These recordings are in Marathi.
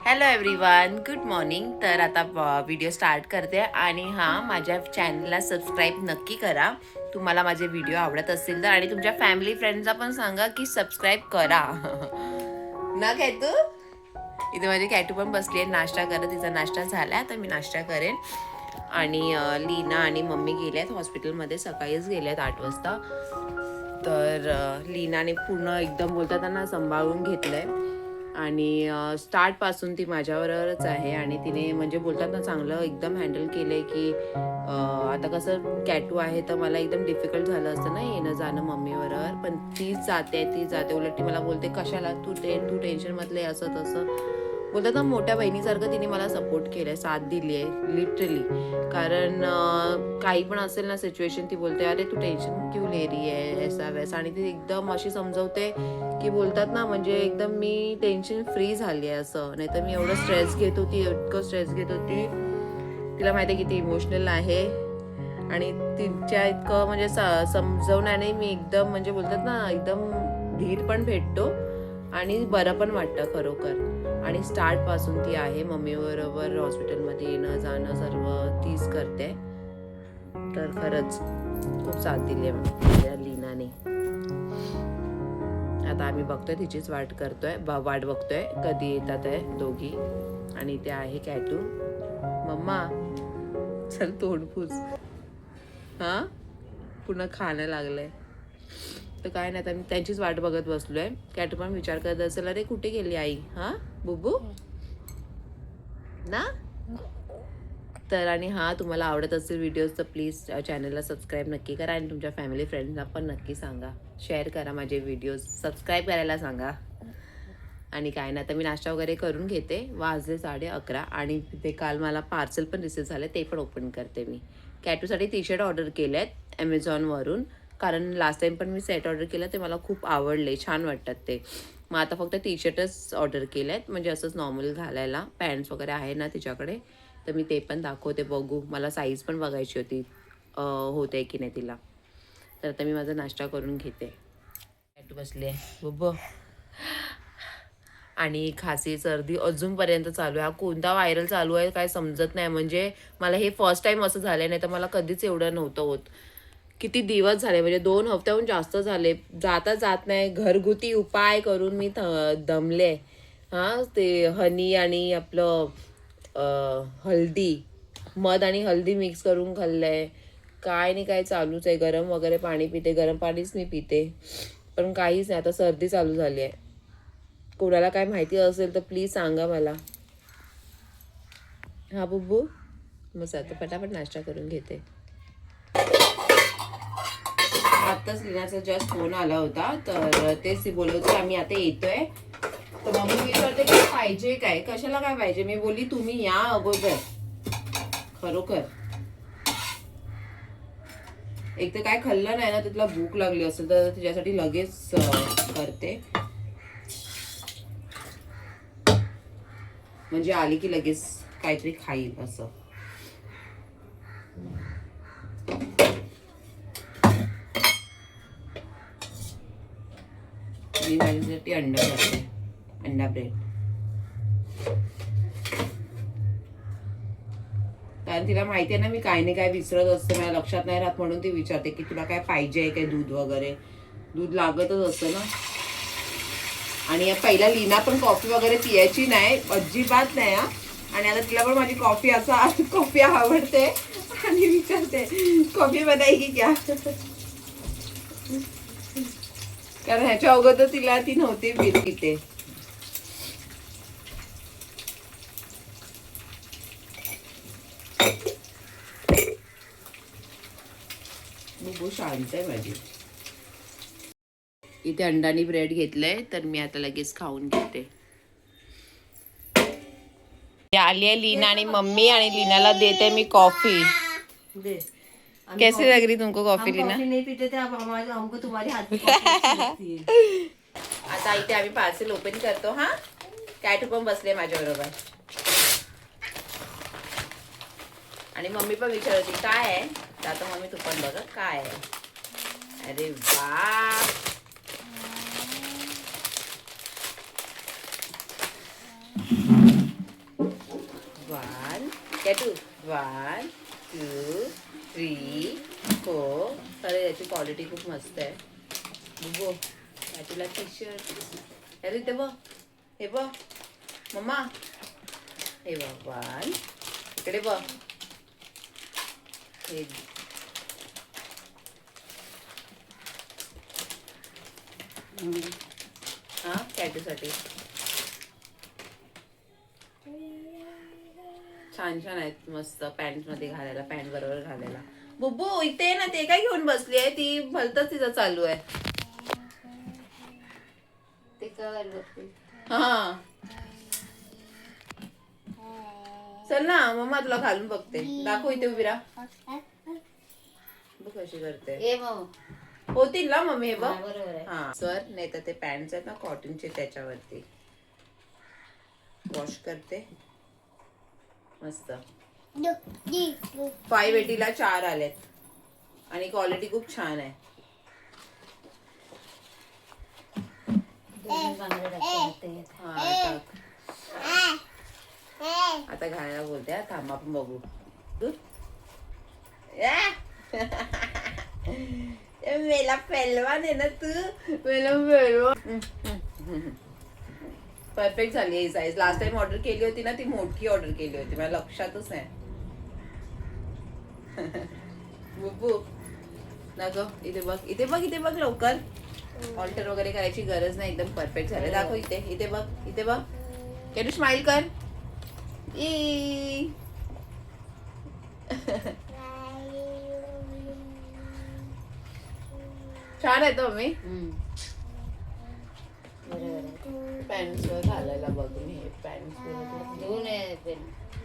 Hello everyone, good morning. तर आता व्हिडिओ स्टार्ट करते आणि हां, माझ्या चॅनलला सबस्क्राईब नक्की करा तुम्हाला माझे व्हिडिओ आवडत असतील तर, आणि तुमच्या फॅमिली फ्रेंड्सला पण सांगा की सबस्क्राईब करा. ना कॅटू, इथे माझी कॅटू पण बसली आहे नाश्ता करत. तिचा नाश्ता झाला, तर मी नाश्ता करेन. आणि लीना आणि मम्मी गेल्यात हॉस्पिटलमध्ये, सकाळीच गेल्यात 8 वाजता. तर लीनाने पूर्ण एकदम बोलतात त्यांना सांभाळून घेतलंय आणि स्टार्टपासून ती माझ्याबरोबरच आहे आणि तिने म्हणजे बोलतात ना चांगलं एकदम हँडल केलंय की आता कसं कॅटू आहे तर मला एकदम डिफिकल्ट झालं असतं ना येणं जाणं मम्मीबरोबर, पण तीच जाते उलट ती मला बोलते कशाला तू टेन्शनमधले असं तसं बोलतात ना, मोठ्या बहिणीसारखं तिने मला सपोर्ट केलाय, साथ दिली आहे लिटरली. कारण काही पण असेल ना सिच्युएशन, ती बोलते अरे तू टेन्शन क्यों ले रही है ऐसा वैसा, आणि ती एकदम अशी समजवते की बोलतात ना म्हणजे एकदम मी टेन्शन फ्री झाली आहे असं. नाही तर मी एवढं स्ट्रेस घेत होती, इतकं स्ट्रेस घेत होती. तिला माहिती आहे किती इमोशनल आहे आणि तिच्या इतकं म्हणजे समजवण्याने मी एकदम म्हणजे बोलतात ना एकदम धीर पण भेटतो आणि बरं पण वाटतं खरोखर. आणि स्टार्टपासून ती आहे मम्मीबरोबर, हॉस्पिटलमध्ये येणं जाणं सर्व तीच करते. तर खरंच खूप साथ दिली आहे लीनाने. आता आम्ही बघतोय, तिचीच वाट बघतोय कधी येतात आहे दोघी. आणि ते आहे कॅटू. मम्मा चल तोंड फूस. हा पुन्हा खाणं लागलंय तर काय नाही, आता मी त्यांचीच वाट बघत बसलोय. कॅटू पण विचार करत असेल अरे कुठे गेली आई, हा बुबू ना. तर आणि हां, तुम्हाला आवडत असेल व्हिडिओज तर प्लीज चॅनलला सबस्क्राईब नक्की करा आणि तुमच्या फॅमिली फ्रेंड्सना पण नक्की सांगा, शेअर करा माझे व्हिडिओज, सबस्क्राईब करायला सांगा. आणि काय ना, तर मी नाश्ता वगैरे करून घेते. वाजले 11:30 आणि ते काल मला पार्सल पण रिसीव झालं, ते पण ओपन करते मी. कॅटूसाठी टी शर्ट ऑर्डर केले आहेत ॲमेझॉनवरून, कारण लास्ट टाईम पण मी सेट ऑर्डर केलं, ते मला खूप आवडले, छान वाटतात ते. मग आता फक्त टी शर्टच ऑर्डर केले आहेत, म्हणजे असंच नॉर्मल घालायला. पॅन्ट्स वगैरे आहे ना तिच्याकडे, तर मी ते पण दाखवते, बघू. मला साईज पण बघायची होती होते की नाही तिला. तर आता मी माझा नाश्ता करून घेते. कॅटू बसले बुब्बो. आणि खासी सर्दी अजूनपर्यंत चालू आहे. हा कोणता व्हायरल चालू आहे काय समजत नाही. म्हणजे मला हे फर्स्ट टाईम असं झालं, नाही तर मला कधीच एवढं नव्हतं होत. किती दिवस झाले, म्हणजे 2 हफ्त्याहून जास्त झाले. जात नाही, घरगुती उपाय करून मी दमले. हां, ते हनी आणि आपलं हल्दी, मध आणि हल्दी मिक्स करून खाल्लंय. काय नाही काय चालूच आहे. गरम वगैरे पाणी पिते, गरम पाणीच मी पिते, पण काहीच नाही. आता सर्दी चालू झाली आहे. कोणाला काय माहिती असेल तर प्लीज सांगा मला. हा बुब्बू, मग आता पटापट नाश्ता करून घेते. आत्ताच लिनाचा जस्ट फोन आला होता, तर तेच ती बोलत होती आम्ही आता येतोय. तर मम्मी विचारते काय पाहिजे, काय कशाला काय पाहिजे. मी बोलली तुम्ही या अगोदर. खरोखर एक तर काय खाल्लं नाही ना, तर तिला भूक लागली असेल तर तिच्यासाठी लगेच करते, म्हणजे आली की लगेच काहीतरी खाईल असं. मी माझ्यासाठी अंडा करते, अंडा ब्रेड. कारण तिला माहिती आहे ना मी काय नाही काय विसरत असते, माझ्या लक्षात नाही राहत, म्हणून ती विचारते की तुला काय पाहिजे काय, दूध वगैरे. दूध लागतच असतं ना. आणि पहिला लीना पण कॉफी वगैरे पियायची नाही, अजिबात नाही हा. आणि आता तिला पण माझी कॉफी कॉफी आवडते आणि विचारते कॉफी बनाएगी क्या. कारण ह्याच्या अगोदर तिला ती नव्हती पिते. खूप शांत आहे माझी. इथे अंडानी ब्रेड घेतलंय, तर मी आता लगेच खाऊन घेते. आली आहे लीना आणि मम्मी, आणि लीनाला देते मी कॉफी. कैसे लग रही तुमको कॉफी लीना? नहीं पीते थे, अब हमको तुम्हारी हाथ की कॉफी लगती है. आता इथे आम्ही पार्सल ओपन करतो. हा, कॅटू पण बसले माझ्या बरोबर आणि मम्मी पण विचारत होती काय आहे. तर आता मम्मी तू पण बघ काय आहे. अरे वा, कॅटू 1 2 3 4. अरे याची क्वालिटी खूप मस्त आहे. Bubo कॅटूला T shirt. अरे ते बघ, हे बघ मम्मा, हे बघ 1. इकडे बघ, हे हा कॅटूसाठी छान छान आहेत, मस्त पॅन्ट मध्ये घालायला, पॅन्ट बरोबर घालायला. बुब्बू इथे ना, ते काय घेऊन बसली आहे ती, भलतच तिचं चालू आहे. ते काय बघते. हा चल ना मम्मा, तुला घालून बघते. दाखव इथे उभी राहा, बघ कशी करते. ए मग होतील ना मम्मी, हे बघ. हा, बरोबर आहे. हा सर, नाही तर ते पॅन्ट आहेत ना कॉटनचे, त्याच्यावरती वॉश करते. मस्त 580 ला 4 आलेत आणि क्वालिटी खूप छान आहे. दोन बांगड्या टाकते. हा टाक. आता घालायला बोलते. हा, थांब आपण बघू. मेला पेलवान आहे ना तू, मेला पेलवान. परफेक्ट झाली ही साईज. लास्ट टाइम ऑर्डर केली होती ना, ती मोठी ऑर्डर केली होती, मला लक्षातच नाही. बुब्बू ना ग, इथे बघ, इथे बघ, इथे बघ लवकर. ऑल्टर वगैरे करायची गरज नाही, एकदम परफेक्ट झाले. दाखव इथे, इथे बघ, इथे बघ. कॅटू स्माइल कर. ई छान आहे तो मी. पॅन्ट घालायला बघ मी, पॅन्ट दोन आहे.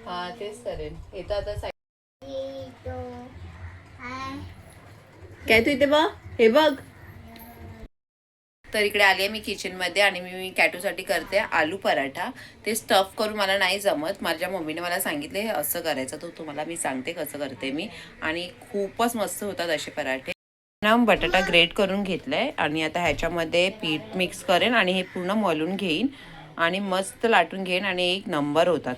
हा तेच करेन. इथं आता काय तू इथे बघ, हे बघ. तर इकडे आली आहे मी किचन मध्ये आणि मी कॅटूसाठी करते आलू पराठा. ते स्टफ करून मला नाही जमत, माझ्या मम्मीने मला सांगितले असं करायचं, तर तुम्हाला मी सांगते कसं करते मी. आणि खूपच मस्त होतात असे पराठे. ना बटाटा ग्रेट करून घेतलाय आणि आता ह्याच्यामध्ये पीठ मिक्स करेन आणि हे पूर्ण मलून घेईन आणि मस्त लाटून घेईन आणि एक नंबर होतात.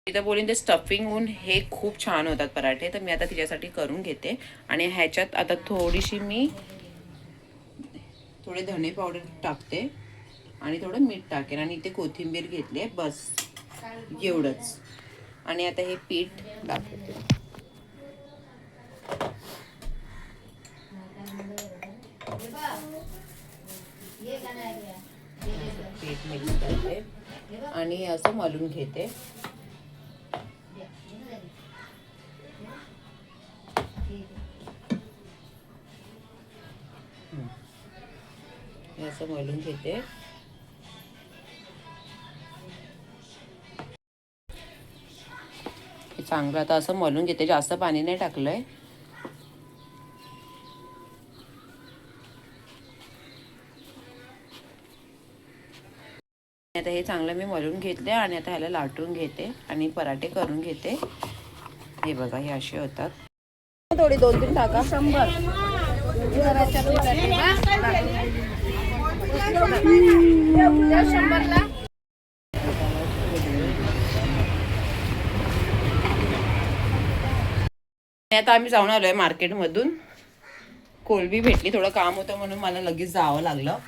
तिथं बोलीन ते स्टफिंग होऊन हे खूप छान होतात पराठे. तर मी आता तिच्यासाठी करून घेते आणि ह्याच्यात आता थोडीशी मी थोडे धणे पावडर टाकते आणि थोडं मीठ टाकेन आणि इथे कोथिंबीर घेतली आहे, बस एवढंच. आणि आता हे पीठ दाखवते. पीठ मिक्स करते आणि असं मलून घेते. असं मलून घेते. चांगलं आता असं मलून घेते, जास्त पाणी नाही टाकलंय. आता हे चांगलं मी मलून घेतले आणि आता ह्याला लाटून घेते आणि पराठे करून घेते. हे बघा, हे असे होतात. थोडी 2-3 टाका. 100 आता आम्ही जाऊन आलोय मार्केटमधून. कोलबी भेटली, थोडं काम होतं म्हणून मला लगेच जावं लागलं.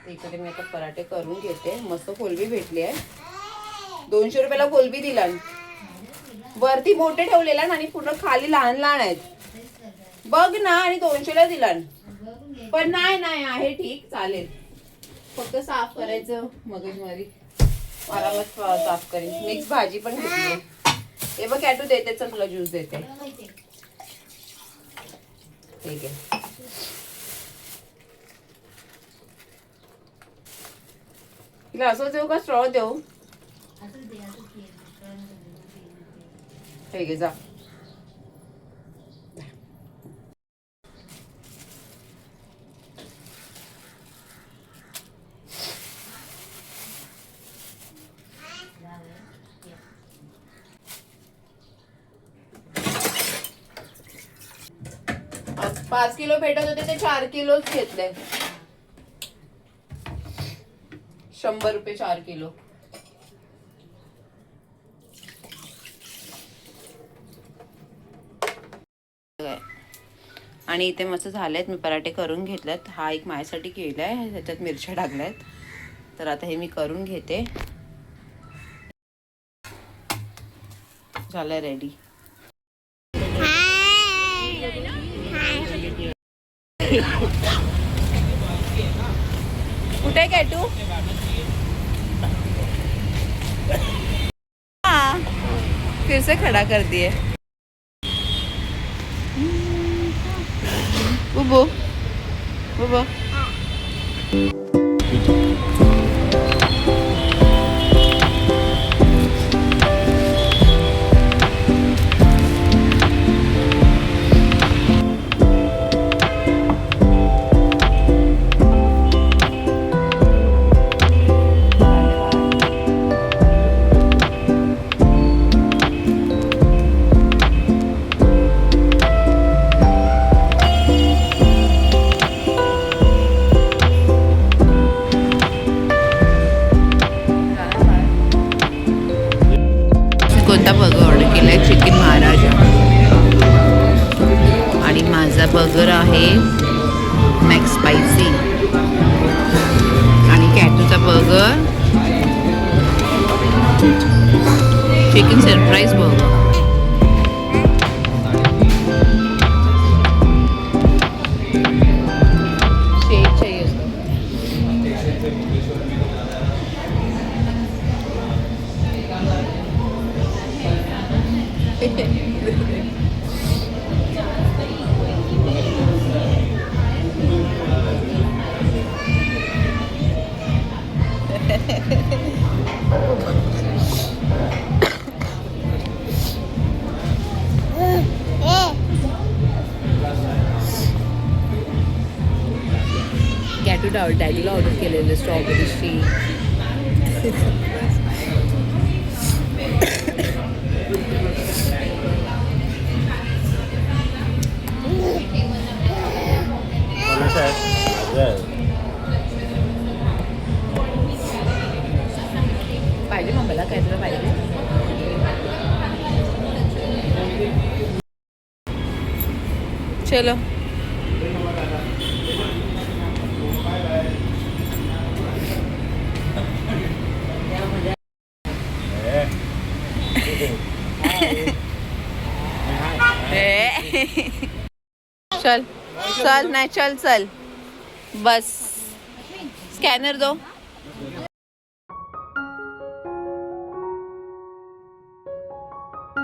इकडे मी आता पराठे करून घेते. मस्त कोलबी भेटली आहे. 200 रुपयाला कोलबी दिला. वरती मोठे ठेवलेला आणि पूर्ण खाली लहान लहान आहेत बघ ना, आणि 200 ला दिला. पण नाही आहे ठीक, चालेल. फक्त साफ करायचं मगजमारी. आरामात साफ करेन. मिक्स भाजी पण घेतली. हे बघ कॅटू, देते चल तुला ज्यूस देते. ठीक आहे. असं देऊ का स्ट्रॉ देऊ? ठीक आहे, जा. आज 5 किलो भेटत होते, ते 4 किलोच घेतले. 100 रुपये 4 किलो. आणि इथे मस्त झालेत, मी पराठे करून घेतलेत. हा एक माझ्यासाठी केलाय, ह्याच्यात मिरच्या टाकल्यात. तर आता हे मी करून घेते. झालं रेडी. कुठे काय तू? फिर से खड़ा कर दिए. बुबू बुबू कोणता बर्गर ऑर्डर केलाय? चिकन महाराजा. आणि माझा बर्गर आहे मॅक्स स्पायसी. आणि कॅटूचा बर्गर चिकन सरप्राईज बर्गर. डॅडीला ऑर्डर केलेलं स्ट्रॉबेरी शेक. पाहिजे मम्मीला काय तुला पाहिजे? चलो चल चल नाही चल चल बस. स्कॅनर दो.